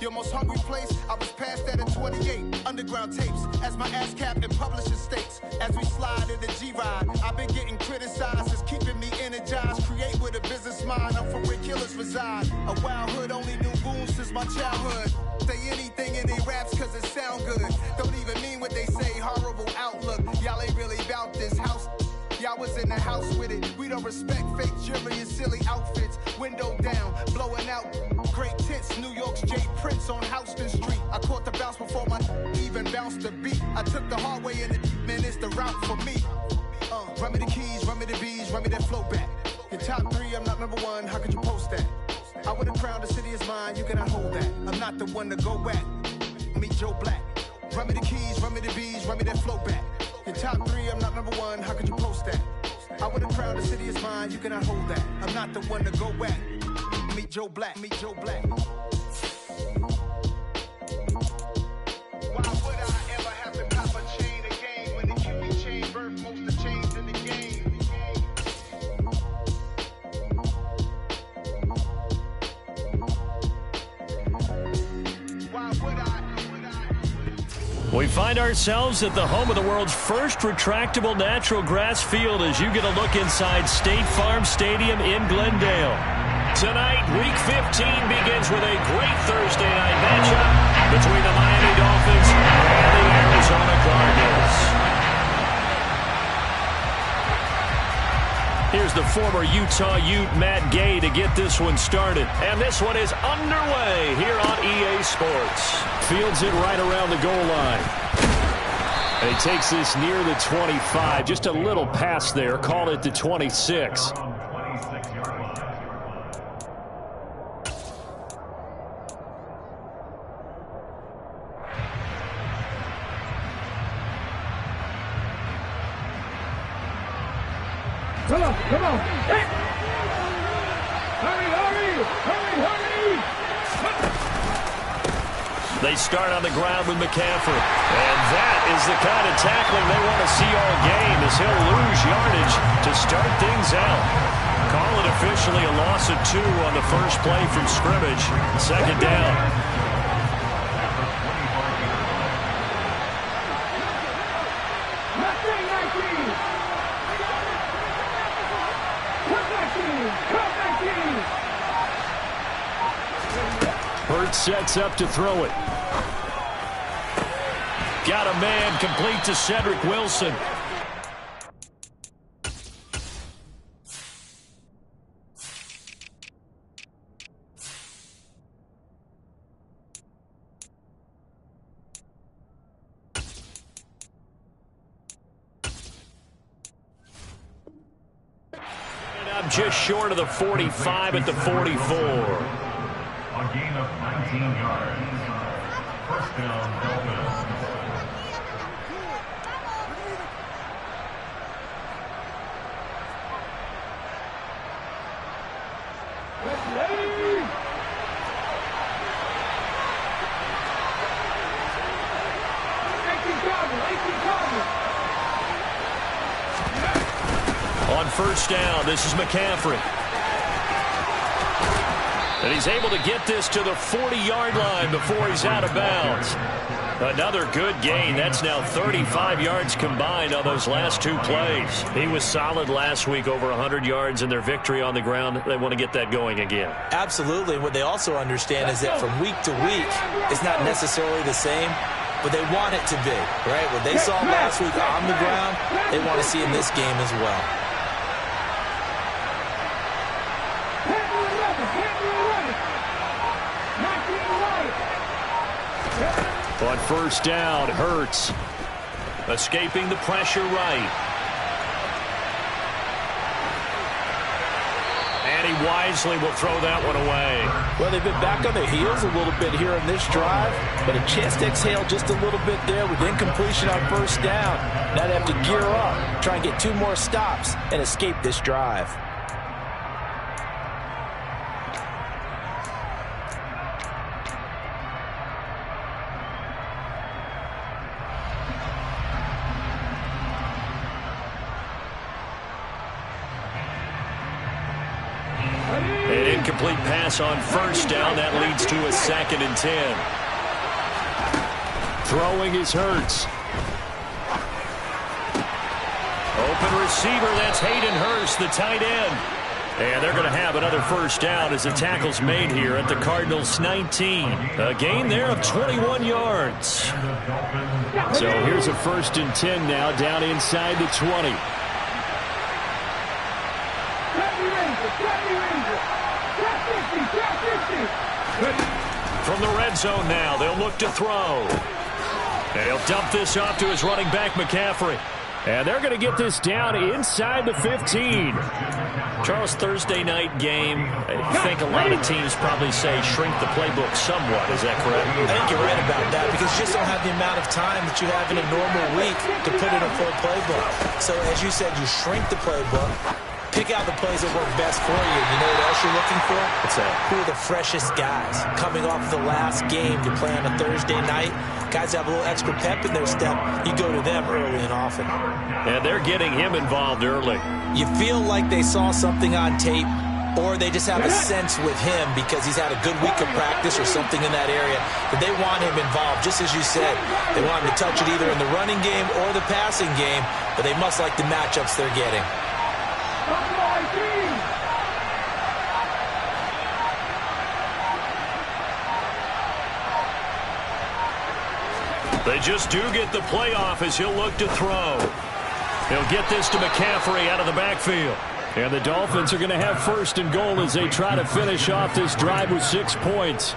Your most hungry place, I was past that in 28. Underground tapes, as my ass cap in publishing states. As we slide in the G-Ride, I've been getting criticized as keeping me energized. Create with a business mind, I'm for where killers reside. A wild hood, only knew goons since my childhood. Say anything in they raps cause it sound good. Don't even mean what they say, horrible outlook. Y'all ain't really about this house. Y'all was in the house with it. We don't respect fake jewelry and silly outfits. Window down, blowing out great tits. New York's J. Prince on Houston Street. I caught the bounce before my even bounced the beat. I took the hard way in it, man, it's the route for me. Run me the keys, run me the bees, run me that flow back. Your top three, I'm not number one, how could you post that? I would've crowned the city is mine, you cannot hold that. I'm not the one to go back. Meet Joe Black. Run me the keys, run me the bees, run me that flow back. Your top three, I'm not number one, how could you post that? I would've crowned the city is mine, you cannot hold that. I'm not the one to go back. Meet Joe Black, meet Joe Black. Why would I ever have to cop a chain again when the QB chain birthed most of the chains in the game? Why would I? We find ourselves at the home of the world's first retractable natural grass field as you get a look inside State Farm Stadium in Glendale. Tonight, Week 15 begins with a great Thursday night matchup between the Miami Dolphins and the Arizona Cardinals. Here's the former Utah Ute Matt Gay to get this one started. And this one is underway here on EA Sports. Fields it right around the goal line. And he takes this near the 25. Just a little pass there. Call it the 26. Come on, come on. Hey. Hurry, hurry, hurry, hurry. They start on the ground with McCaffrey. And that is the kind of tackling they want to see all game as he'll lose yardage to start things out. Call it officially a loss of 2 on the first play from scrimmage. Second down. Hurts sets up to throw it. Got a man, complete to Cedric Wilson. And I'm just short of the 45 at the 44. A gain of 19 yards. First down, Dolphins. On first down, this is McCaffrey. And he's able to get this to the 40-yard line before he's out of bounds. Another good gain. That's now 35 yards combined on those last 2 plays. He was solid last week, over 100 yards in their victory on the ground. They want to get that going again. Absolutely. What they also understand is that from week to week, it's not necessarily the same, but they want it to be, right? What they saw last week on the ground, they want to see in this game as well. On first down, Hurts escaping the pressure right. And he wisely will throw that one away. Well, they've been back on their heels a little bit here in this drive, but a chance to exhale just a little bit there with incompletion on first down. Now they have to gear up, try and get 2 more stops and escape this drive. incomplete pass on first down. That leads to a 2nd and 10. Throwing is Hurts. Open receiver, that's Hayden Hurst, the tight end. And they're going to have another first down as the tackle's made here at the Cardinals' 19. A gain there of 21 yards. So here's a 1st and 10 now down inside the 20. From the red zone now, they'll look to throw. And he'll dump this off to his running back, McCaffrey. And they're going to get this down inside the 15. Charles, Thursday night game, I think a lot of teams probably say shrink the playbook somewhat. Is that correct? I think you're right about that because you just don't have the amount of time that you have in a normal week to put in a full playbook. So as you said, you shrink the playbook. Pick out the plays that work best for you. You know what else you're looking for? What's that? Who are the freshest guys coming off the last game to play on a Thursday night? Guys have a little extra pep in their step. You go to them early and often. And they're getting him involved early. You feel like they saw something on tape, or they just have a sense with him because he's had a good week of practice or something in that area that they want him involved. Just as you said, they want him to touch it either in the running game or the passing game, but they must like the matchups they're getting. They just do get the playoff as he'll look to throw. He'll get this to McCaffrey out of the backfield. And the Dolphins are going to have 1st and goal as they try to finish off this drive with 6 points.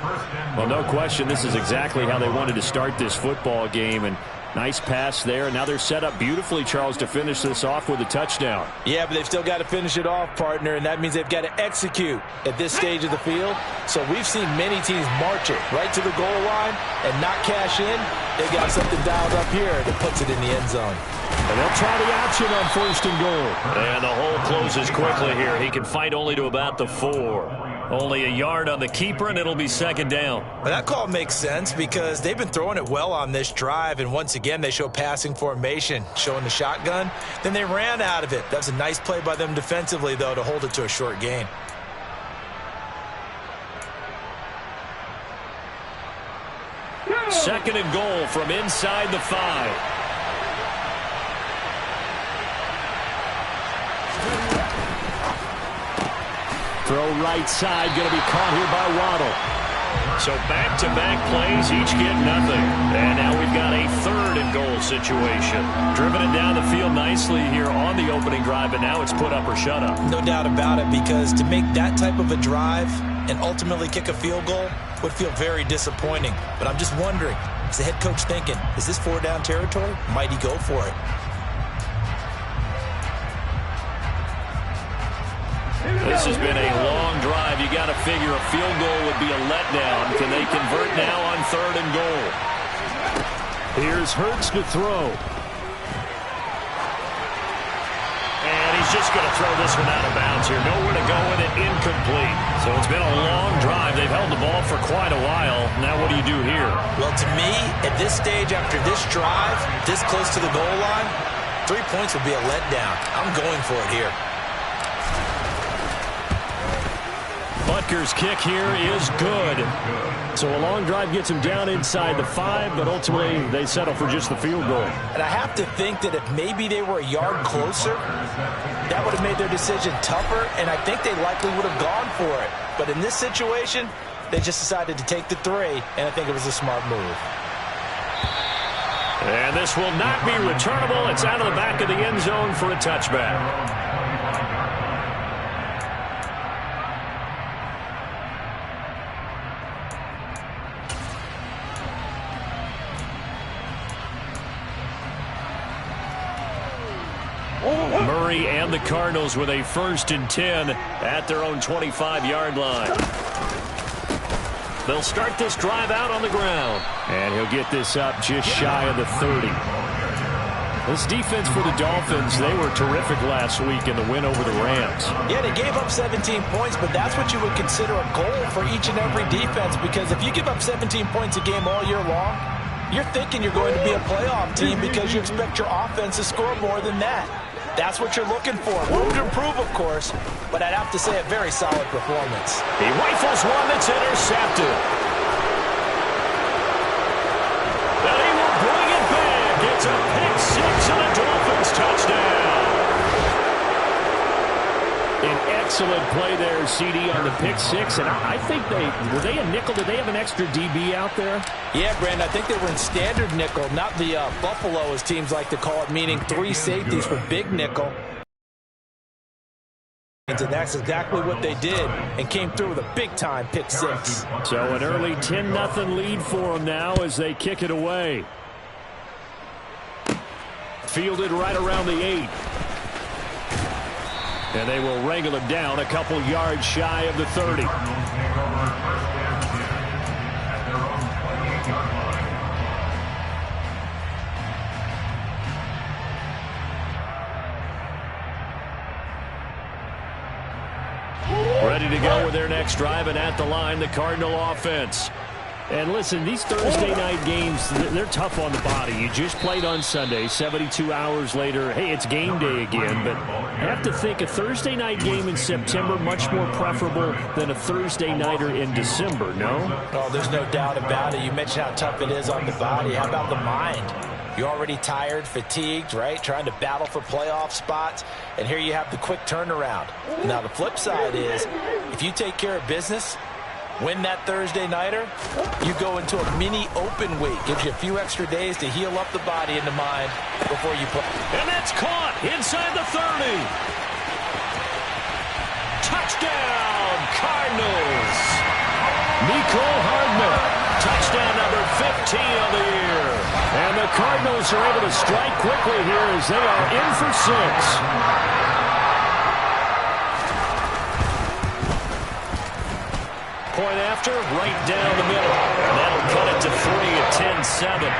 Well, no question, this is exactly how they wanted to start this football game. And nice pass there. Now they're set up beautifully, Charles, to finish this off with a touchdown. Yeah, but they've still got to finish it off, partner, and that means they've got to execute at this stage of the field. So we've seen many teams march it right to the goal line and not cash in. They got something dialed up here that puts it in the end zone. And they'll try the option on 1st and goal. And the hole closes quickly here. He can fight only to about the 4. Only a yard on the keeper, and it'll be 2nd down. Well, that call makes sense because they've been throwing it well on this drive, and once again they show passing formation, showing the shotgun. Then they ran out of it. That was a nice play by them defensively, though, to hold it to a short gain. Second and goal from inside the 5. Throw right side, going to be caught here by Waddle. So back-to-back plays, each get nothing. And now we've got a 3rd and goal situation. Driven it down the field nicely here on the opening drive, but now it's put up or shut up. No doubt about it, because to make that type of a drive and ultimately kick a field goal would feel very disappointing. But I'm just wondering, is the head coach thinking, is this 4-down territory? Might he go for it? This has been a long drive. You got to figure a field goal would be a letdown. Can they convert now on 3rd and goal? Here's Hurts to throw. And he's just going to throw this one out of bounds here. Nowhere to go with it, incomplete. So it's been a long drive. They've held the ball for quite a while. Now what do you do here? Well, to me, at this stage, after this drive, this close to the goal line, 3 points would be a letdown. I'm going for it here. Butker's kick here is good. So a long drive gets him down inside the 5, but ultimately they settle for just the field goal. And I have to think that if maybe they were a yard closer, that would have made their decision tougher, and I think they likely would have gone for it. But in this situation, they just decided to take the 3, and I think it was a smart move. And this will not be returnable. It's out of the back of the end zone for a touchback. Murray and the Cardinals with a 1st and 10 at their own 25-yard line. They'll start this drive out on the ground. And he'll get this up just shy of the 30. This defense for the Dolphins, they were terrific last week in the win over the Rams. Yeah, they gave up 17 points, but that's what you would consider a goal for each and every defense, because if you give up 17 points a game all year long, you're thinking you're going to be a playoff team because you expect your offense to score more than that. That's what you're looking for. Room to improve, of course, but I'd have to say a very solid performance. He rifles one that's intercepted. And he will bring it back. It's a pick six and a Dolphins touchdown. An excellent play there, CD, on the pick six. And I think were they a nickel? Did they have an extra DB out there? Yeah, Brandon, I think they were in standard nickel, not the Buffalo, as teams like to call it, meaning 3 safeties for big nickel. And that's exactly what they did and came through with a big-time pick six. So an early 10-0 lead for them now as they kick it away. Fielded right around the 8. And they will wrangle him down a couple yards shy of the 30. Ready to go with their next drive, and at the line, the Cardinal offense. And listen, these Thursday night games, they're tough on the body. You just played on Sunday, 72 hours later. Hey, it's game day again, but I have to think a Thursday night game in September much more preferable than a Thursday nighter in December, no? Oh, there's no doubt about it. You mentioned how tough it is on the body. How about the mind? You're already tired, fatigued, right? Trying to battle for playoff spots. And here you have the quick turnaround. Now, the flip side is, if you take care of business, win that Thursday nighter, you go into a mini open week. Gives you a few extra days to heal up the body and the mind before you play. And that's caught inside the 30. Touchdown, Cardinals. Nico Hardman, touchdown number 15 of the year. And the Cardinals are able to strike quickly here as they are in for 6. Point after, right down the middle. And that'll cut it to 3 at 10-7.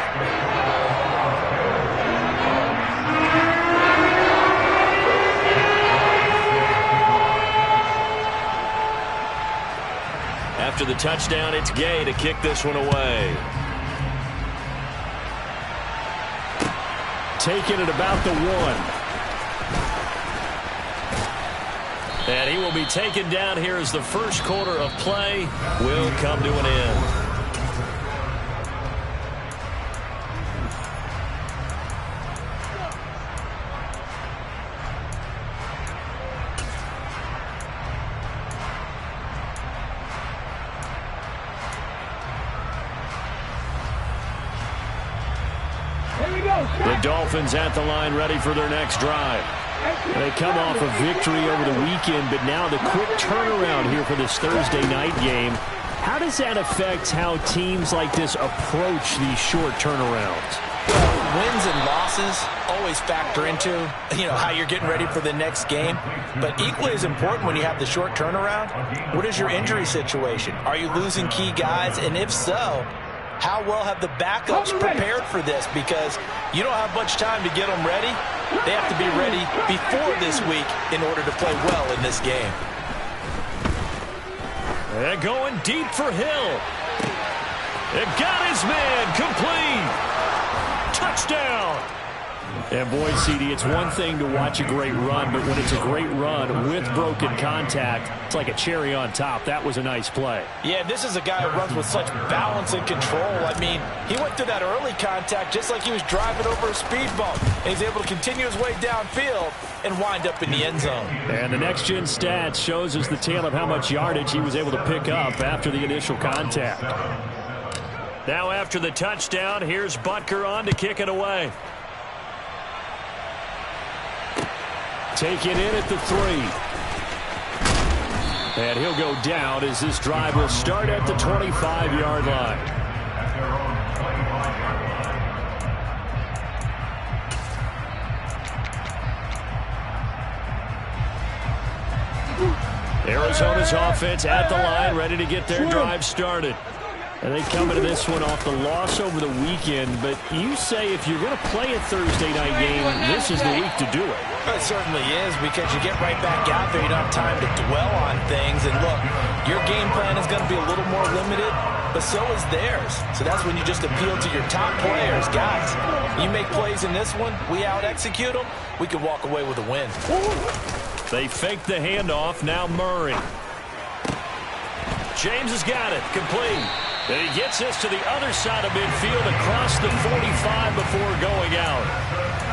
After the touchdown, it's Gay to kick this one away. Taking it about the 1. And he will be taken down here as the first quarter of play will come to an end. The Dolphins at the line, ready for their next drive. They come off a victory over the weekend, but now the quick turnaround here for this Thursday night game. How does that affect how teams like this approach these short turnarounds? Wins and losses always factor into, how you're getting ready for the next game. But equally as important when you have the short turnaround, what is your injury situation? Are you losing key guys? And if so, how well have the backups prepared for this? Because you don't have much time to get them ready. They have to be ready before this week in order to play well in this game. And going deep for Hill. It got his man complete. Touchdown. And boy, CD, it's one thing to watch a great run, but when it's a great run with broken contact, it's like a cherry on top. That was a nice play. Yeah, this is a guy who runs with such balance and control. I mean, he went through that early contact just like he was driving over a speed bump. And he's able to continue his way downfield and wind up in the end zone. And the next-gen stats shows us the tale of how much yardage he was able to pick up after the initial contact. Now after the touchdown, here's Butker on to kick it away. Taken in at the 3. And he'll go down as this drive will start at the 25-yard line. Arizona's offense at the line, ready to get their drive started. And they come into this one off the loss over the weekend, but you say if you're going to play a Thursday night game, this is the week to do it. It certainly is, because you get right back out there. You don't have time to dwell on things. And look, your game plan is going to be a little more limited, but so is theirs. So that's when you just appeal to your top players. Guys, you make plays in this one, we out-execute them, we can walk away with a win. They fake the handoff. Now Murray. James has got it. Complete. And he gets this to the other side of midfield across the 45 before going out.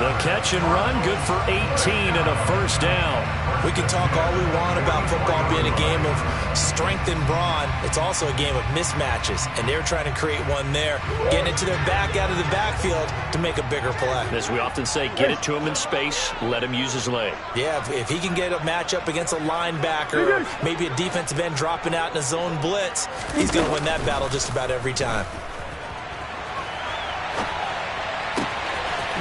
The catch and run, good for 18 and a first down. We can talk all we want about football being a game of strength and brawn. It's also a game of mismatches, and they're trying to create one there, getting it to their back out of the backfield to make a bigger play. As we often say, get it to him in space, let him use his leg. Yeah, if he can get a matchup against a linebacker or maybe a defensive end dropping out in a zone blitz, he's going to win that battle just about every time.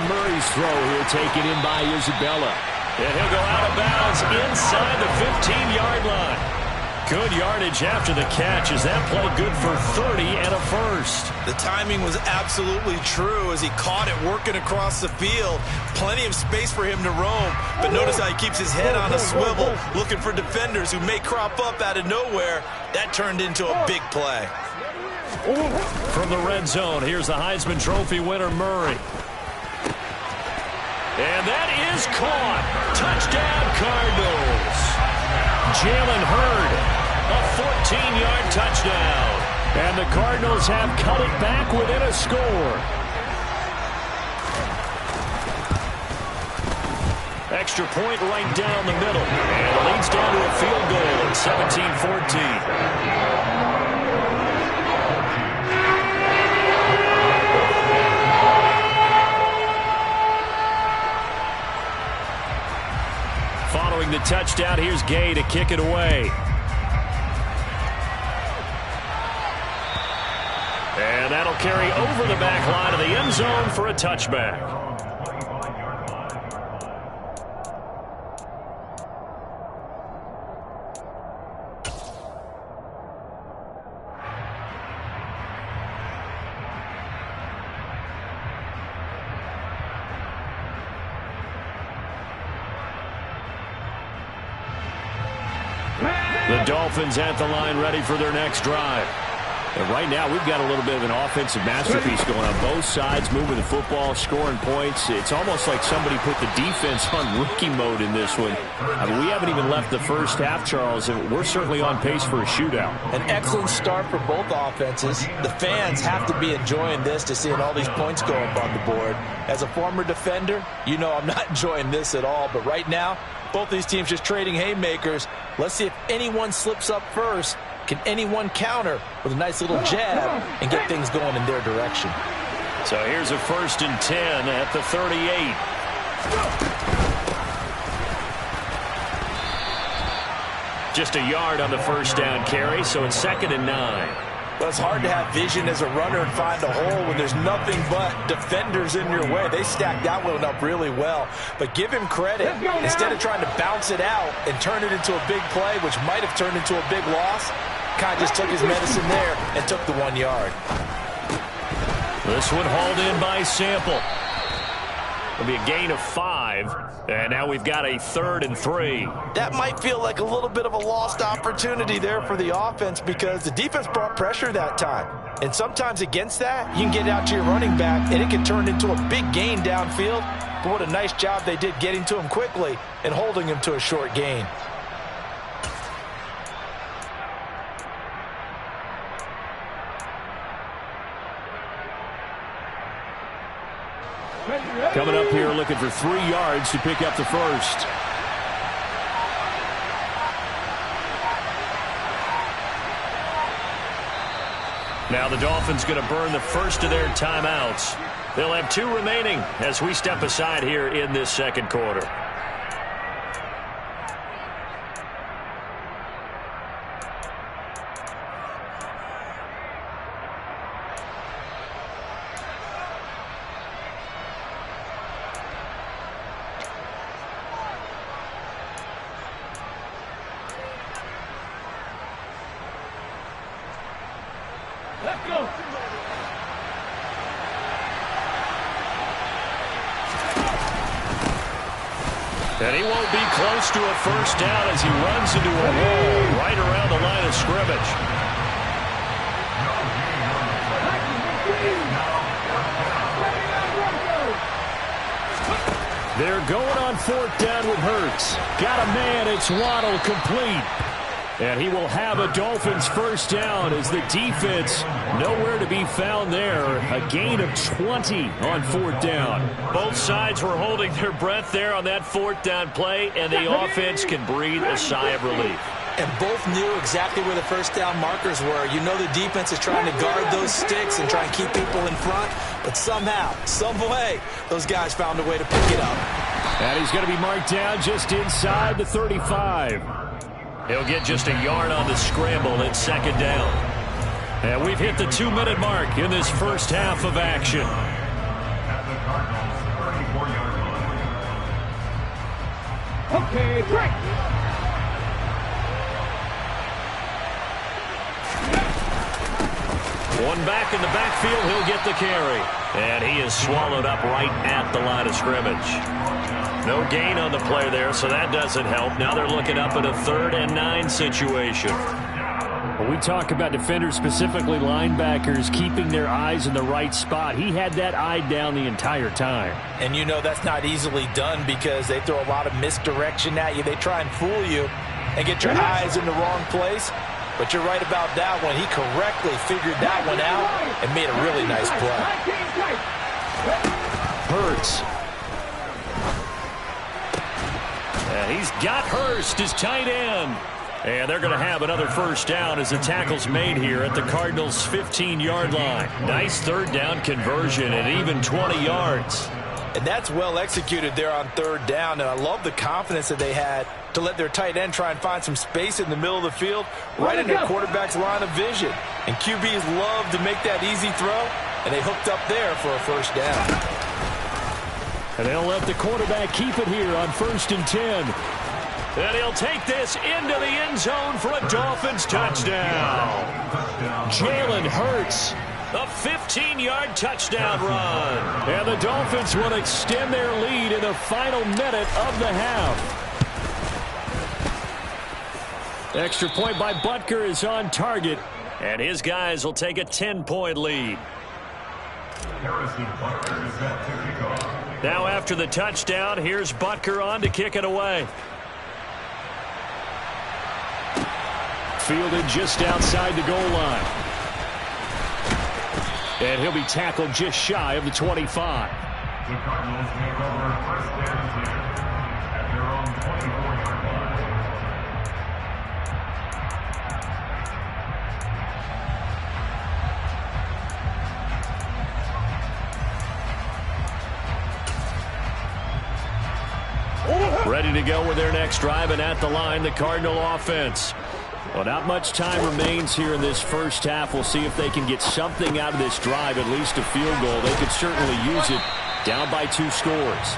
Murray's throw here taken in by Isabella. And he'll go out of bounds inside the 15-yard line. Good yardage after the catch. Is that play good for 30 and a first? The timing was absolutely true as he caught it working across the field. Plenty of space for him to roam. But notice how he keeps his head on a swivel, looking for defenders who may crop up out of nowhere. That turned into a big play. From the red zone, here's the Heisman Trophy winner, Murray. And that is caught. Touchdown, Cardinals. Jalen Hurd, a 14-yard touchdown. And the Cardinals have cut it back within a score. Extra point right down the middle. And it leads down to a field goal at 17-14. Following the touchdown, here's Gay to kick it away. And that'll carry over the back line of the end zone for a touchback. The Dolphins at the line ready for their next drive. And right now we've got a little bit of an offensive masterpiece going on both sides, moving the football, scoring points. It's almost like somebody put the defense on rookie mode in this one. I mean, we haven't even left the first half, Charles, and we're certainly on pace for a shootout. An excellent start for both offenses. The fans have to be enjoying this to seeing all these points go up on the board. As a former defender, you know I'm not enjoying this at all. But right now, both these teams just trading haymakers. Let's see if anyone slips up first. Can anyone counter with a nice little jab and get things going in their direction? So here's a 1st and 10 at the 38. Just a yard on the first down carry, so it's 2nd and 9. Well, it's hard to have vision as a runner and find a hole when there's nothing but defenders in your way. They stacked that one up really well. But give him credit. Instead of trying to bounce it out and turn it into a big play, which might have turned into a big loss, kind of just took his medicine there and took the 1 yard. This one hauled in by Sample. It'll be a gain of 5, and now we've got a 3rd and 3. That might feel like a little bit of a lost opportunity there for the offense because the defense brought pressure that time. And sometimes against that, you can get out to your running back, and it can turn into a big gain downfield. But what a nice job they did getting to him quickly and holding him to a short gain. Coming up here looking for 3 yards to pick up the first. Now the Dolphins going to burn the first of their timeouts. They'll have 2 remaining as we step aside here in this second quarter. Let's go. And he won't be close to a first down as he runs into a wall right around the line of scrimmage. They're going on fourth down with Hurts. Got a man, it's Waddle, complete. And he will have a Dolphins first down as the defense nowhere to be found there. A gain of 20 on fourth down. Both sides were holding their breath there on that fourth down play, and the offense can breathe a sigh of relief. And both knew exactly where the first down markers were. You know the defense is trying to guard those sticks and try and keep people in front, but somehow, some way, those guys found a way to pick it up. And he's going to be marked down just inside the 35. He'll get just a yard on the scramble at second down. And we've hit the 2-minute mark in this first half of action. Okay, break. One back in the backfield, he'll get the carry. And he is swallowed up right at the line of scrimmage. No gain on the play there, so that doesn't help. Now they're looking up at a 3rd and 9 situation. When we talk about defenders, specifically linebackers, keeping their eyes in the right spot, he had that eye down the entire time. And you know that's not easily done because they throw a lot of misdirection at you. They try and fool you and get your eyes in the wrong place. But you're right about that one. He correctly figured that one out and made a really nice play. Hurts. And he's got Hurst, his tight end. And they're going to have another first down as the tackle's made here at the Cardinals' 15-yard line. Nice third down conversion and even 20 yards. And that's well executed there on third down. And I love the confidence that they had to let their tight end try and find some space in the middle of the field, right in their quarterback's line of vision. And QBs love to make that easy throw, and they hooked up there for a first down. And they'll let the quarterback keep it here on 1st and 10. And he'll take this into the end zone for a Dolphins touchdown. Jalen Hurts. A 15-yard touchdown run. And the Dolphins will extend their lead in the final minute of the half. Extra point by Butker is on target. And his guys will take a 10-point lead. Now after the touchdown, here's Butker on to kick it away. Fielded just outside the goal line. And he'll be tackled just shy of the 25. The Cardinals take over first and 10 at their own 24-yard line. Ready to go with their next drive, and at the line, the Cardinal offense. Well, not much time remains here in this first half. We'll see if they can get something out of this drive, at least a field goal. They could certainly use it down by 2 scores.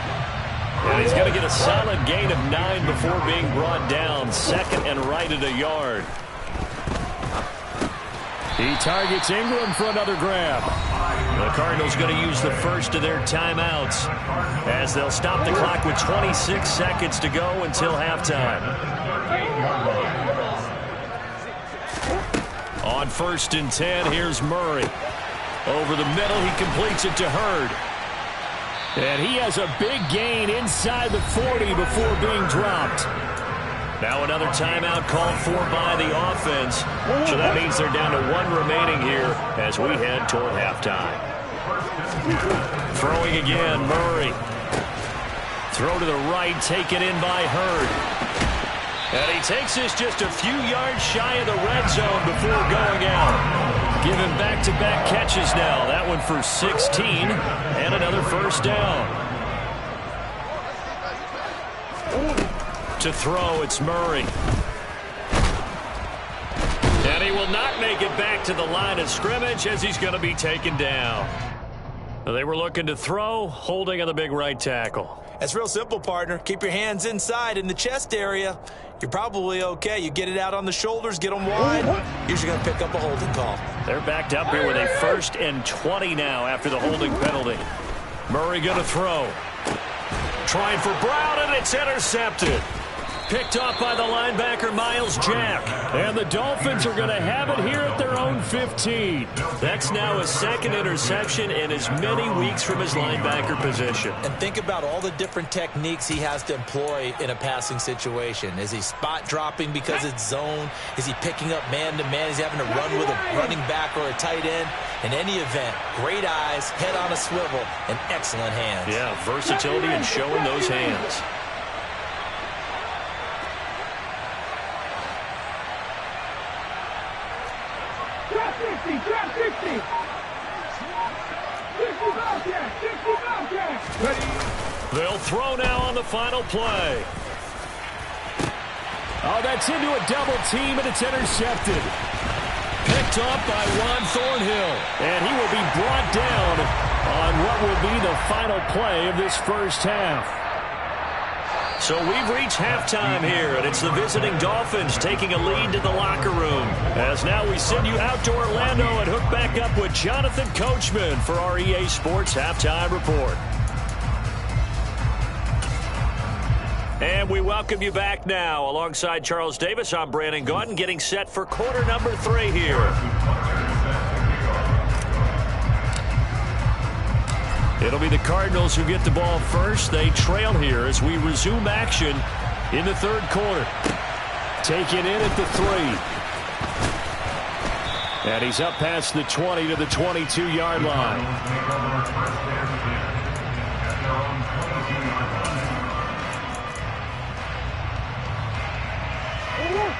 And he's going to get a solid gain of 9 before being brought down. Second and right at a yard. He targets Ingram for another grab. The Cardinals going to use the first of their timeouts as they'll stop the clock with 26 seconds to go until halftime. On 1st and 10, here's Murray. Over the middle, he completes it to Hurd. And he has a big gain inside the 40 before being dropped. Now another timeout called for by the offense. So that means they're down to 1 remaining here as we head toward halftime. Throwing again, Murray. Throw to the right, taken in by Hurd. And he takes this just a few yards shy of the red zone before going out. Giving back-to-back catches now. That one for 16 and another first down. To throw, it's Murray. And he will not make it back to the line of scrimmage as he's going to be taken down. They were looking to throw, holding on the big right tackle. It's real simple, partner. Keep your hands inside in the chest area. You're probably okay. You get it out on the shoulders, get them wide. Usually going to pick up a holding call. They're backed up here with a 1st and 20 now after the holding penalty. Murray going to throw. Trying for Brown, and it's intercepted. Picked off by the linebacker, Miles Jack. And the Dolphins are going to have it here at their own 15. That's now his second interception in as many weeks from his linebacker position. And think about all the different techniques he has to employ in a passing situation. Is he spot dropping because it's zone? Is he picking up man-to-man? Is he having to run with a running back or a tight end? In any event, great eyes, head on a swivel, and excellent hands. Yeah, versatility and showing those hands. They'll throw now on the final play. Oh, that's into a double team, and it's intercepted. Picked up by Juan Thornhill. And he will be brought down on what will be the final play of this first half. So we've reached halftime here, and it's the visiting Dolphins taking a lead to the locker room. As now we send you out to Orlando and hook back up with Jonathan Coachman for our EA Sports Halftime Report. And we welcome you back now. Alongside Charles Davis, I'm Brandon Gaudin, getting set for quarter number 3 here. It'll be the Cardinals who get the ball first. They trail here as we resume action in the third quarter. Taken in at the 3. And he's up past the 20 to the 22-yard line.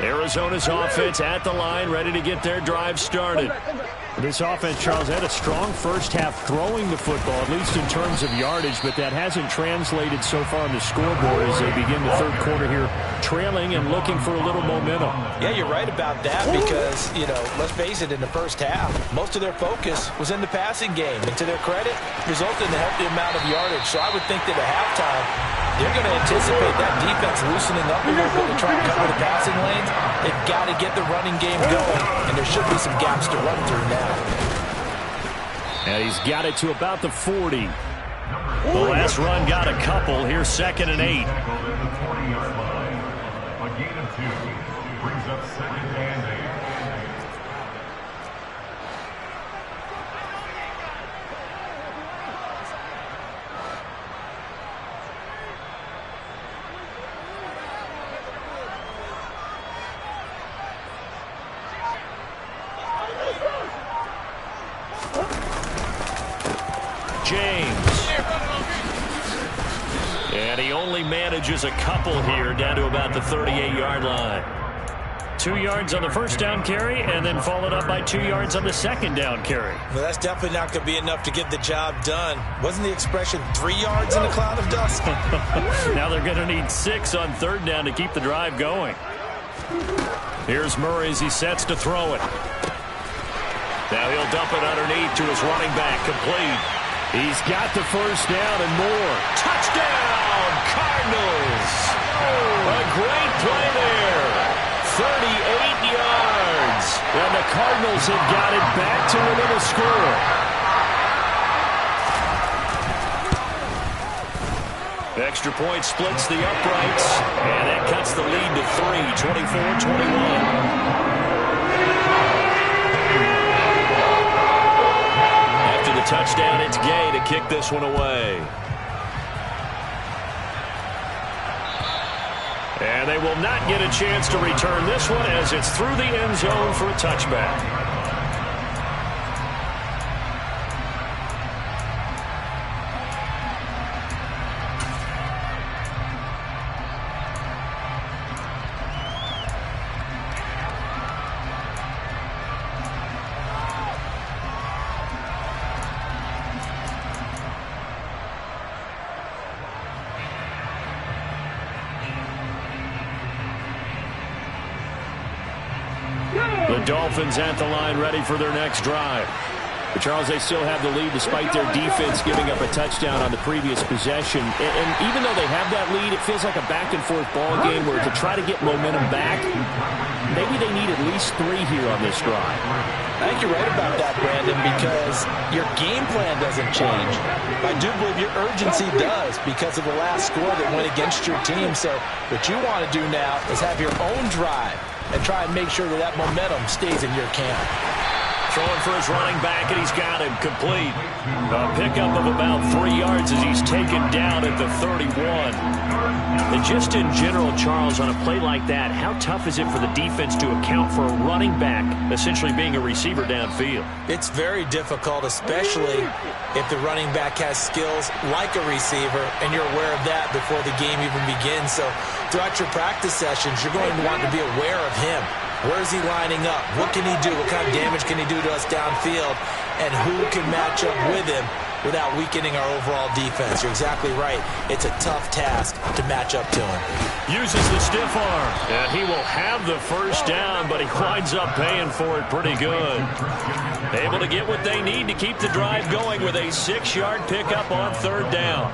Arizona's offense at the line, ready to get their drive started. This offense, Charles, had a strong first half throwing the football, at least in terms of yardage, but that hasn't translated so far on the scoreboard as they begin the third quarter here, trailing and looking for a little momentum. Yeah, you're right about that because, let's face it, in the first half, most of their focus was in the passing game. And to their credit, resulted in a healthy amount of yardage. So I would think that at halftime, they're going to anticipate that defense loosening up a little bit to try and cover the passing lanes. They've got to get the running game going, and there should be some gaps to run through now. And he's got it to about the 40. The last run got a couple. Here's 2nd and 8. A gain of 2 brings up 2nd and 8. And he only manages a couple here down to about the 38-yard line. 2 yards on the first down carry and then followed up by 2 yards on the second down carry. Well, that's definitely not going to be enough to get the job done. Wasn't the expression 3 yards in a cloud of dust? Now they're going to need 6 on third down to keep the drive going. Here's Murray as he sets to throw it. Now he'll dump it underneath to his running back, complete. He's got the first down and more. Touchdown, Cardinals. A great play there. 38 yards. And the Cardinals have got it back to within a score. Extra point splits the uprights. And that cuts the lead to 3, 24-21. The touchdown, it's Gay to kick this one away. And they will not get a chance to return this one as it's through the end zone for a touchback. The Dolphins at the line ready for their next drive. But Charles, they still have the lead despite their defense giving up a touchdown on the previous possession. And even though they have that lead, it feels like a back-and-forth ball game where to try to get momentum back, maybe they need at least 3 here on this drive. I think you're right about that, Brandon, because your game plan doesn't change. I do believe your urgency does because of the last score that went against your team. So what you want to do now is have your own drive and try and make sure that momentum stays in your camp. Throwing for his running back, and he's got him complete. A pickup of about 3 yards as he's taken down at the 31. And just in general, Charles, on a play like that, how tough is it for the defense to account for a running back essentially being a receiver downfield? It's very difficult, especially if the running back has skills like a receiver, and you're aware of that before the game even begins. So throughout your practice sessions, you're going to want to be aware of him. Where is he lining up? What can he do? What kind of damage can he do to us downfield? And who can match up with him without weakening our overall defense? You're exactly right. It's a tough task to match up to him. Uses the stiff arm, and he will have the first down, but he winds up paying for it pretty good. Able to get what they need to keep the drive going with a 6-yard pickup on 3rd down.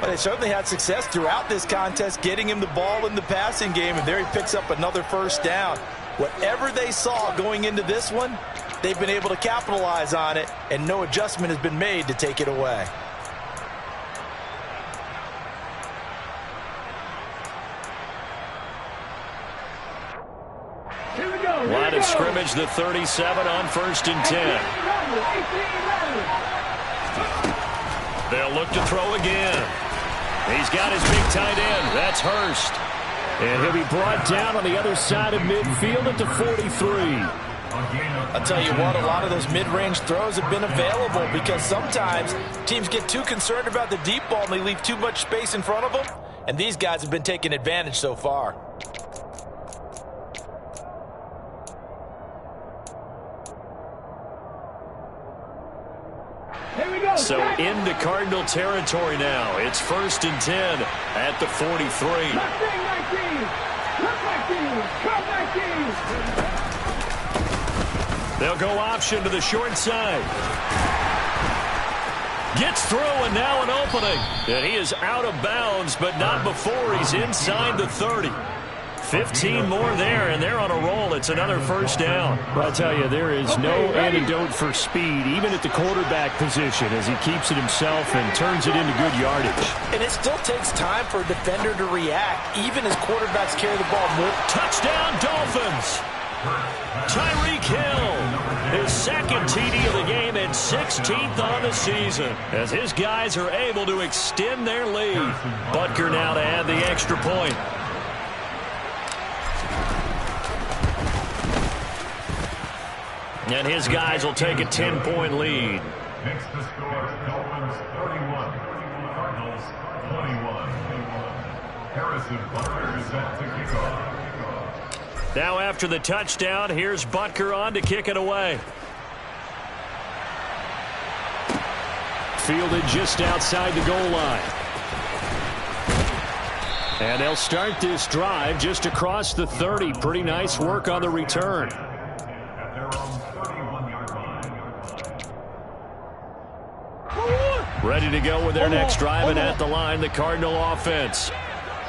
But they certainly had success throughout this contest, getting him the ball in the passing game, and there he picks up another first down. Whatever they saw going into this one, they've been able to capitalize on it, and no adjustment has been made to take it away. Line of scrimmage, the 37 on 1st and 10. They'll look to throw again. He's got his big tight end. That's Hurst. And he'll be brought down on the other side of midfield at the 43. I'll tell you what, a lot of those mid-range throws have been available because sometimes teams get too concerned about the deep ball and they leave too much space in front of them. And these guys have been taking advantage so far. So into Cardinal territory now. It's 1st and 10 at the 43. They'll go option to the short side. Gets through, and now an opening. And he is out of bounds, but not before he's inside the 30. 15 more there, and they're on a roll. It's another first down. Well, I tell you, there is no antidote for speed, even at the quarterback position, as he keeps it himself and turns it into good yardage. And it still takes time for a defender to react, even as quarterbacks carry the ball more. Touchdown, Dolphins! Tyreek Hill, his 2nd TD of the game and 16th on the season, as his guys are able to extend their lead. Butker now to add the extra point. And his guys will take a 10-point lead. Next to score, Dolphins 31, Cardinals 21. Harrison Butker is set to kick off. Now after the touchdown, here's Butker on to kick it away. Fielded just outside the goal line. And they'll start this drive just across the 30. Pretty nice work on the return. Ready to go with their next drive, and at the line, the Cardinal offense.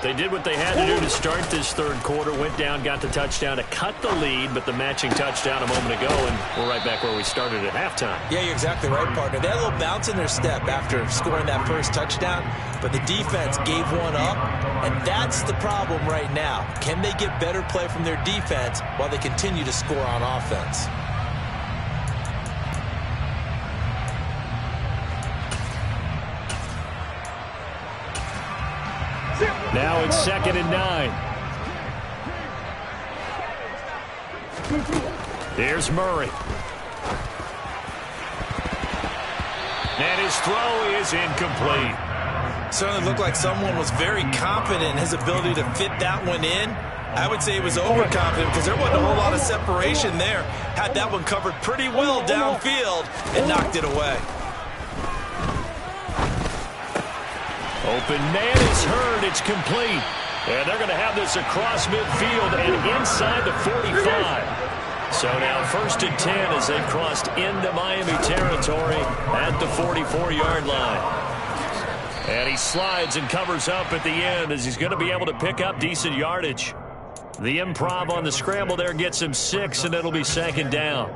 They did what they had to do to start this 3rd quarter, went down, got the touchdown to cut the lead, but the matching touchdown a moment ago, and we're right back where we started at halftime. Yeah, you're exactly right, partner. They had a little bounce in their step after scoring that first touchdown, but the defense gave one up, and that's the problem right now. Can they get better play from their defense while they continue to score on offense? Now it's 2nd and 9. Here's Murray. And his throw is incomplete. Certainly looked like someone was very confident in his ability to fit that one in. I would say he was overconfident because there wasn't a whole lot of separation there. Had that one covered pretty well downfield and knocked it away. Open man is heard. It's complete. And they're going to have this across midfield and inside the 45. So now 1st and 10 as they've crossed into Miami territory at the 44-yard line. And he slides and covers up at the end as he's going to be able to pick up decent yardage. The improv on the scramble there gets him 6, and it'll be 2nd down.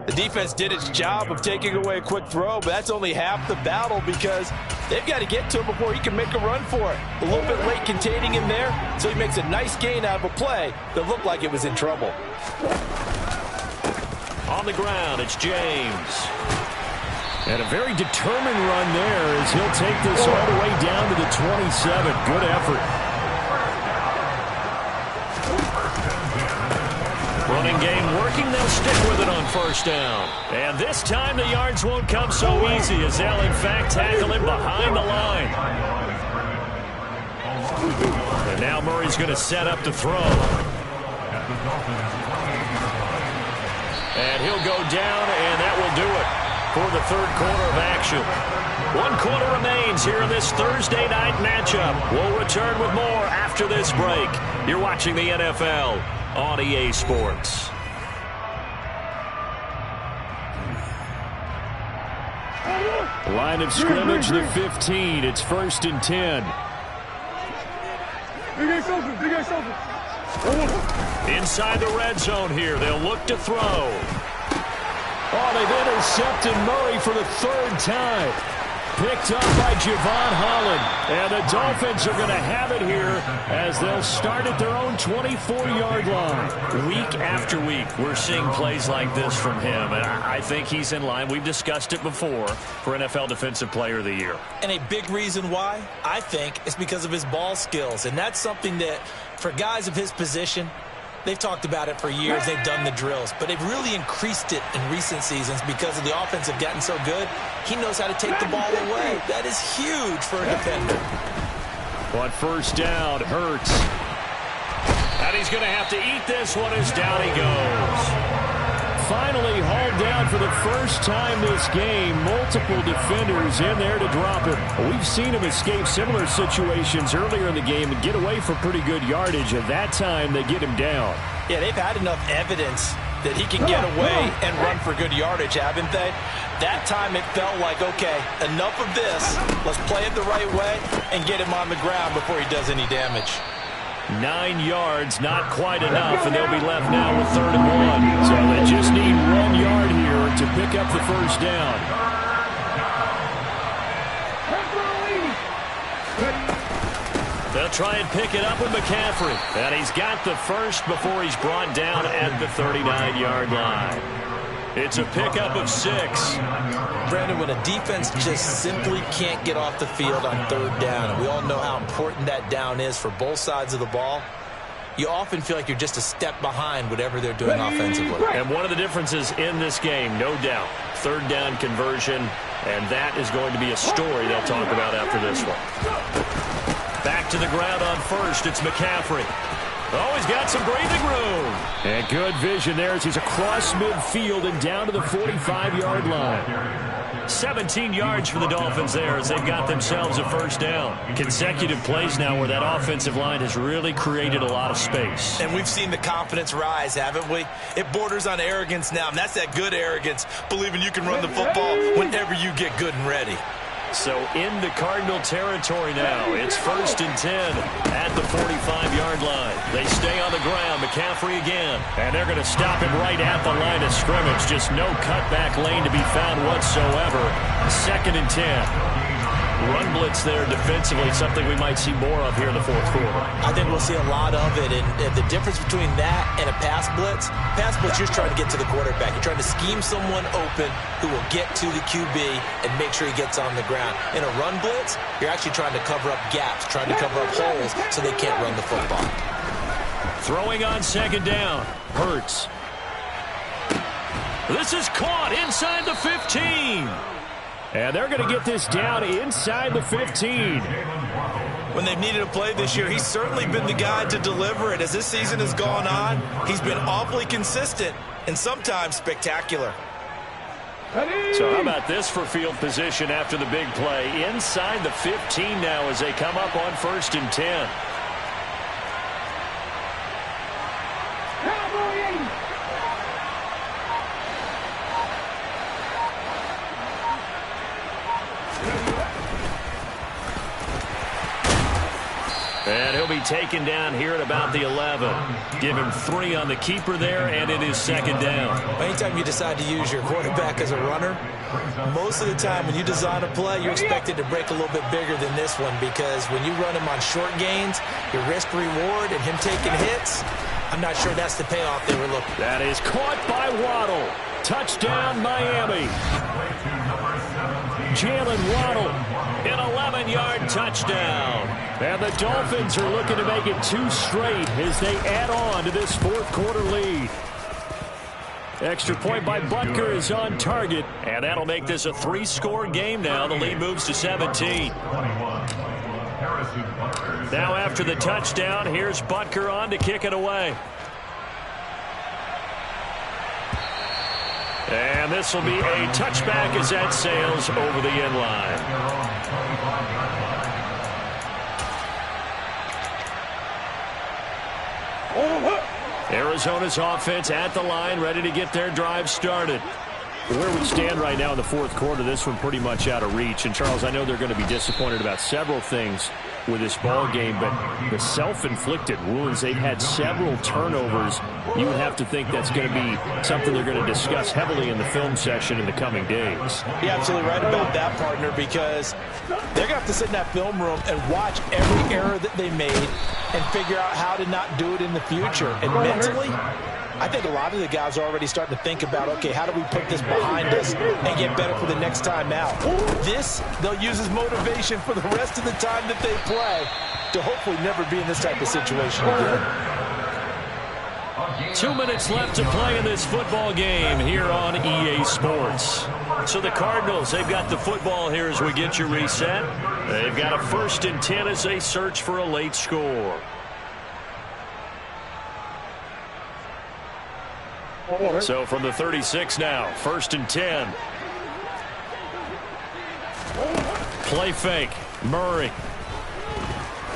The defense did its job of taking away a quick throw, but that's only half the battle because they've got to get to him before he can make a run for it. A little bit late containing him there, so he makes a nice gain out of a play that looked like it was in trouble. On the ground, it's James. And a very determined run there as he'll take this all the way down to the 27. Good effort. Running game working. They'll stick with it on 1st down. And this time the yards won't come so easy as they'll, in fact, tackle him behind the line. And now Murray's going to set up to throw. And he'll go down, and that will do it for the 3rd quarter of action. 1 quarter remains here in this Thursday night matchup. We'll return with more after this break. You're watching the NFL on EA Sports. Line of scrimmage, the 15. It's 1st and 10. Inside the red zone here. They'll look to throw. Oh, they've intercepted Murray for the 3rd time. Picked up by Javon Holland. And the Dolphins are going to have it here as they'll start at their own 24-yard line. Week after week, we're seeing plays like this from him. And I think he's in line. We've discussed it before for NFL Defensive Player of the Year. And a big reason why, I think, is because of his ball skills. And that's something that, for guys of his position, they've talked about it for years. They've done the drills. But they've really increased it in recent seasons because of the offense have gotten so good. He knows how to take the ball away. That is huge for a defender. On 1st down, Hurts. And he's going to have to eat this one as down he goes. Finally hauled down for the 1st time this game. Multiple defenders in there to drop him. We've seen him escape similar situations earlier in the game and get away for pretty good yardage. At that time, they get him down. Yeah, they've had enough evidence that he can get away and run for good yardage, haven't they? That time it felt like, okay, enough of this. Let's play it the right way and get him on the ground before he does any damage. 9 yards, not quite enough, and they'll be left now with 3rd and 1. So they just need 1 yard here to pick up the 1st down. They'll try and pick it up with McCaffrey. And he's got the first before he's brought down at the 39-yard line. It's a pickup of 6. Brandon, when a defense just simply can't get off the field on 3rd down, and we all know how important that down is for both sides of the ball, you often feel like you're just a step behind whatever they're doing offensively. And one of the differences in this game, no doubt, 3rd down conversion, and that is going to be a story they'll talk about after this one. Back to the ground on 1st, it's McCaffrey. Oh, he's got some breathing room. And good vision there as he's across midfield and down to the 45-yard line. 17 yards for the Dolphins there as they've got themselves a 1st down. Consecutive plays now where that offensive line has really created a lot of space. And we've seen the confidence rise, haven't we? It borders on arrogance now, and that's that good arrogance, believing you can run the football whenever you get good and ready. So into Cardinal territory now. It's 1st and 10 at the 45-yard line. They stay on the ground. McCaffrey again. And they're going to stop him right at the line of scrimmage. Just no cutback lane to be found whatsoever. 2nd and 10. Run blitz there defensively, something we might see more of here in the 4th quarter. I think we'll see a lot of it, and the difference between that and a pass blitz, you're just trying to get to the quarterback. You're trying to scheme someone open who will get to the QB and make sure he gets on the ground. In a run blitz, you're actually trying to cover up gaps, trying to cover up holes so they can't run the football. Throwing on 2nd down, Hurts. This is caught inside the 15. And they're going to get this down inside the 15. When they've needed a play this year, he's certainly been the guy to deliver it. As this season has gone on, he's been awfully consistent and sometimes spectacular. So how about this for field position after the big play? Inside the 15 now as they come up on 1st and 10. And he'll be taken down here at about the 11. Give him 3 on the keeper there, and it is second down. Anytime you decide to use your quarterback as a runner, most of the time when you design a play, you're expected to break a little bit bigger than this one, because when you run him on short gains, your risk-reward and him taking hits, I'm not sure that's the payoff they were looking for. That is caught by Waddle. Touchdown, Miami. Jalen Waddle, an 11-yard touchdown. And the Dolphins are looking to make it 2 straight as they add on to this fourth-quarter lead. Extra point by Butker is on target, and that'll make this a 3-score game now. The lead moves to 17. Now after the touchdown, here's Butker on to kick it away. And this will be a touchback as that sails over the end line. Arizona's offense at the line, ready to get their drive started. Where we stand right now in the fourth quarter, this one pretty much out of reach. And, Charles, I know they're going to be disappointed about several things with this ball game, but the self-inflicted wounds, they've had several turnovers. You would have to think that's going to be something they're going to discuss heavily in the film session in the coming days. You're absolutely right about that, partner, because they're going to have to sit in that film room and watch every error that they made and figure out how to not do it in the future. And mentally, I think a lot of the guys are already starting to think about, okay, how do we put this behind us and get better for the next time out? This, they'll use as motivation for the rest of the time that they play to hopefully never be in this type of situation again. 2 minutes left to play in this football game here on EA Sports. So the Cardinals, they've got the football here as we get you reset. They've got a 1st and 10 as they search for a late score. So from the 36 now, 1st and 10. Play fake. Murray.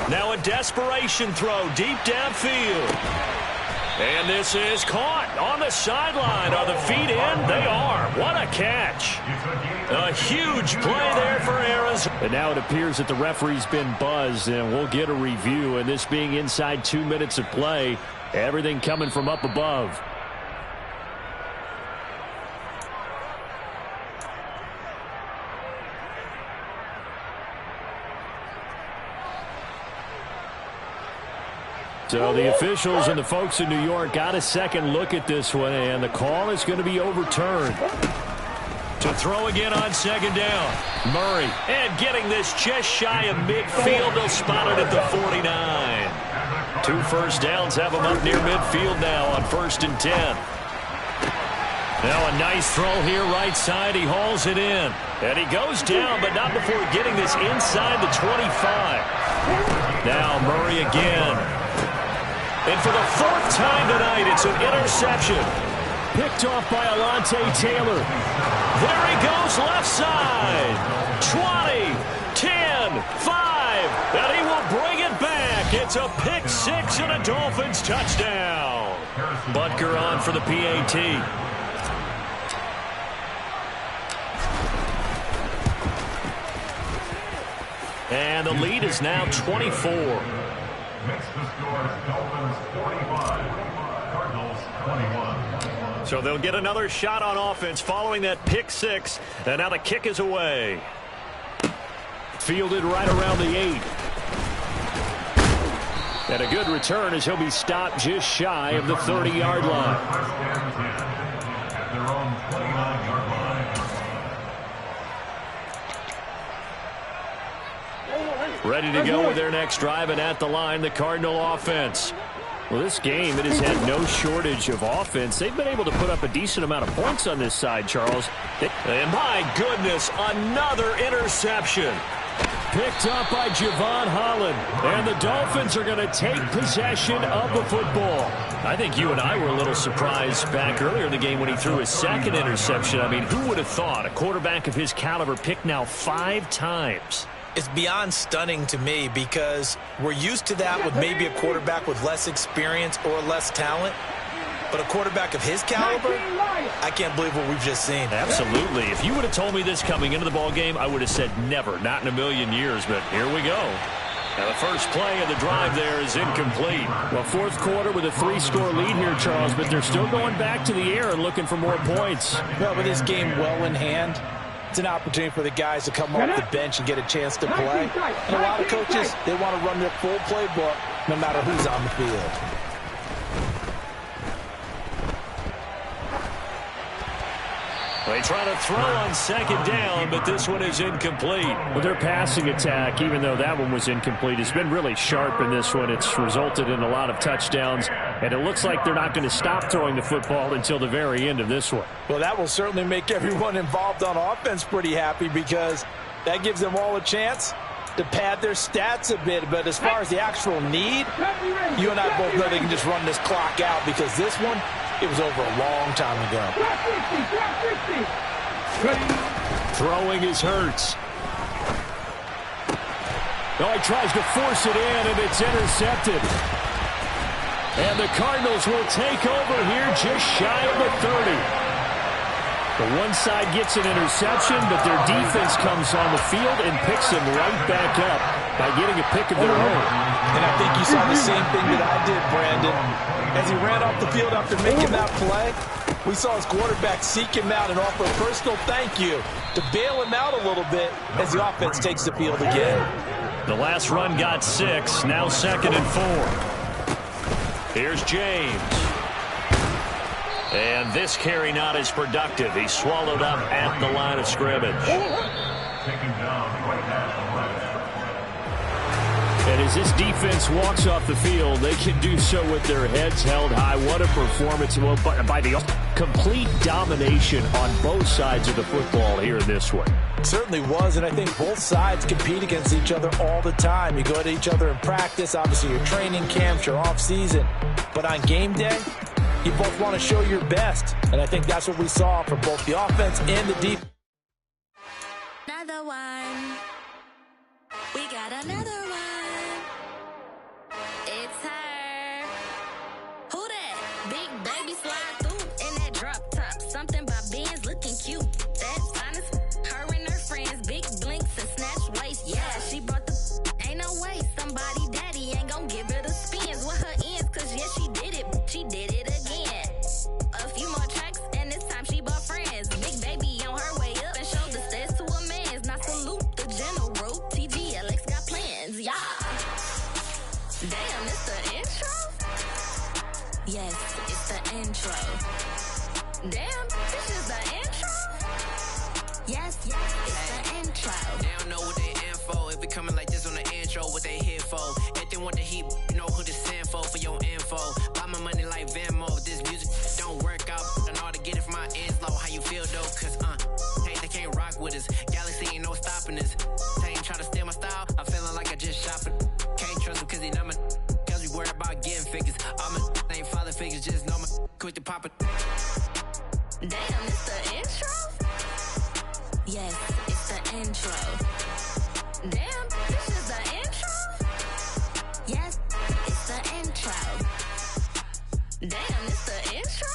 Now a desperation throw deep downfield. And this is caught on the sideline. Are the feet in? They are. What a catch. A huge play there for Arizona. And now it appears that the referee's been buzzed, and we'll get a review. And this being inside 2 minutes of play, everything coming from up above. So the officials and the folks in New York got a second look at this one, and the call is going to be overturned. To throw again on second down. Murray, and getting this just shy of midfield. They'll spot it at the 49. 2 first downs have them up near midfield now on 1st and 10. Now a nice throw here right side. He hauls it in. And he goes down, but not before getting this inside the 25. Now Murray again. And for the 4th time tonight, it's an interception. Picked off by Alontae Taylor. There he goes left side. 20, 10, 5. And he will bring it back. It's a pick 6 and a Dolphins touchdown. Butker on for the PAT. And the lead is now 24. Makes the score Dolphins 45, Cardinals 21. So they'll get another shot on offense following that pick 6. And now the kick is away. Fielded right around the 8. And a good return as he'll be stopped just shy of the 30-yard line. At their own 29-yard line. Ready to go with their next drive, and at the line, the Cardinal offense. Well, this game, it has had no shortage of offense. They've been able to put up a decent amount of points on this side, Charles. And my goodness, another interception. Picked up by Javon Holland. And the Dolphins are going to take possession of the football. I think you and I were a little surprised back earlier in the game when he threw his second interception. I mean, who would have thought a quarterback of his caliber picked now 5 times? It's beyond stunning to me because we're used to that with maybe a quarterback with less experience or less talent. But a quarterback of his caliber, I can't believe what we've just seen. Absolutely. If you would have told me this coming into the ball game, I would have said never, not in a million years. But here we go. Now the first play of the drive there is incomplete. Well, fourth quarter with a 3-score lead here, Charles, but they're still going back to the air and looking for more points. Well, with this game well in hand, it's an opportunity for the guys to come off the bench and get a chance to play. And a lot of coaches, they want to run their full playbook no matter who's on the field. They try to throw on second down, but this one is incomplete. Well, their passing attack, even though that one was incomplete, has been really sharp in this one. It's resulted in a lot of touchdowns, and it looks like they're not going to stop throwing the football until the very end of this one. Well, that will certainly make everyone involved on offense pretty happy because that gives them all a chance to pad their stats a bit. But as far as the actual need, you and I both know they can just run this clock out because this one, it was over a long time ago. Throwing is Hurts. No, he tries to force it in, and it's intercepted. And the Cardinals will take over here just shy of the 30. The one side gets an interception, but their defense comes on the field and picks them right back up by getting a pick of their own. And I think you saw the same thing that I did, Brandon. As he ran off the field after making that play, we saw his quarterback seek him out and offer a personal thank you to bail him out a little bit as the offense takes the field again. The last run got 6, now 2nd and 4. Here's James. And this carry not as productive. He's swallowed up at the line of scrimmage. Taking down right at the line. And as this defense walks off the field, they can do so with their heads held high. What a performance by the complete domination on both sides of the football here in this one. It certainly was, and I think both sides compete against each other all the time. You go to each other in practice, obviously your training camps, your off-season. But on game day, you both want to show your best. And I think that's what we saw from both the offense and the defense. Another one. We got another one. It's her. Who that? Big baby slide through in that drop top. Something about Benz looking cute. That's honest. Her and her friends, big blinks and snatch waist. Yeah, she brought the. Ain't no way somebody daddy ain't gonna give her the spins with her ends. Cause yeah, she did it. She did it again. A few more tracks and this time she bought friends. Big baby on her way up and showed the stairs to a man's. Now salute the general. TGLX got plans, yeah. Damn, it's the intro? Yes, it's the intro. Damn, this is the intro? Yes, it's the intro. They don't know what they info. If we coming like this on the intro, what they here for? If they want the heat, you know who to send for your info. Buy my money like Venmo. This music don't work out. I know how to get it from my ends low. How you feel though? Cause they can't rock with us. Galaxy ain't no stopping us. They ain't try to steal my style. I'm feeling like I just shop it. Can't trust him cause he not my. Cause we worried about getting figures. All my ain't father figures. Just know my quick to pop it. Damn, it's the intro? Yes, it's the intro. Damn, this is the intro? Yes, it's the intro. Damn, it's the intro?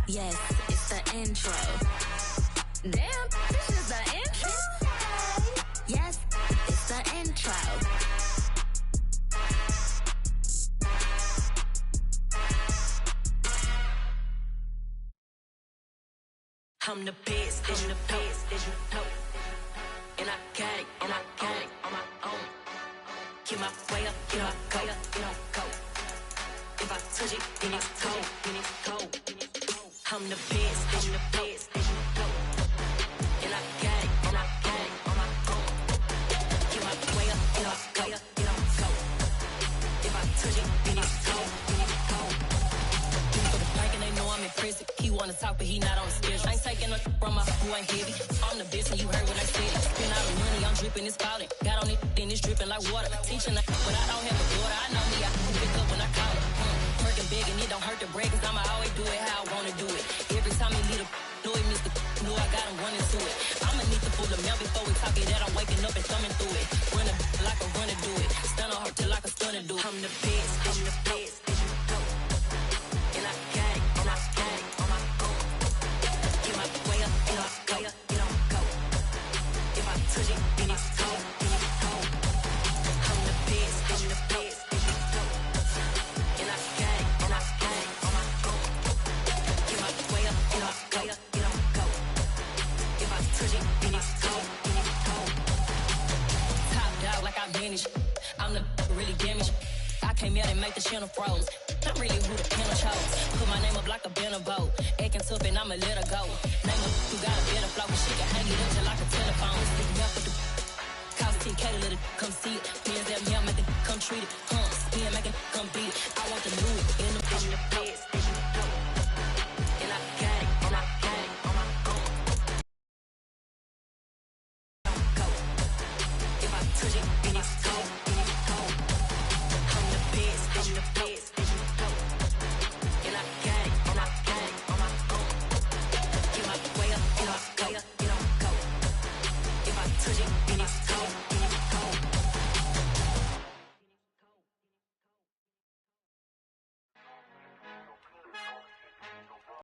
Yes, it's the intro. Damn, this is the intro? Yes, it's the intro. I'm the best, and the best, as you know. And I got it, and I got it on my own. Get my way up, get my go, get on go. If I touch it, then it's cold, then it's cold. I'm the best, and the best, as you know. And I got it, and I got it on my own. Get my way up, get my go, get on go. If I touch it, then it's cold, then it's cold. For the bank and they know I'm in prison. He wanna talk, but he not on the schedule. I ain't taking no from my who ain't heavy. I'm the best, and you heard what I said. Spend all the money, I'm dripping, it's falling. Got on it, then it's dripping like water. Teaching but I don't have a daughter. I know me, I can pick up when I call it. Working big, and it don't hurt to break, cause I'ma always do it how I wanna do it. Every time he lead a know it, Mr. Know I got him running to it. I'ma need to pull the mail before we talk it that I'm waking up and thumbing through it. Run like a runner do it. Stun on her till like a stunner do it. I'm the best, I'm the best, as you know. And I got it, and I got it on my own. Get my way up, get on go, get on go. If I touch it, then it's cold, then it's cold. damage. I'm the really damaged. I came out and make the channel froze. I'm really who the panel chose. Put my name up like a banner boat. Acting tough and I'ma let her go. Name her who got a better flow. She can hang it up just like a telephone. Stick me up with the cost 10K to let it come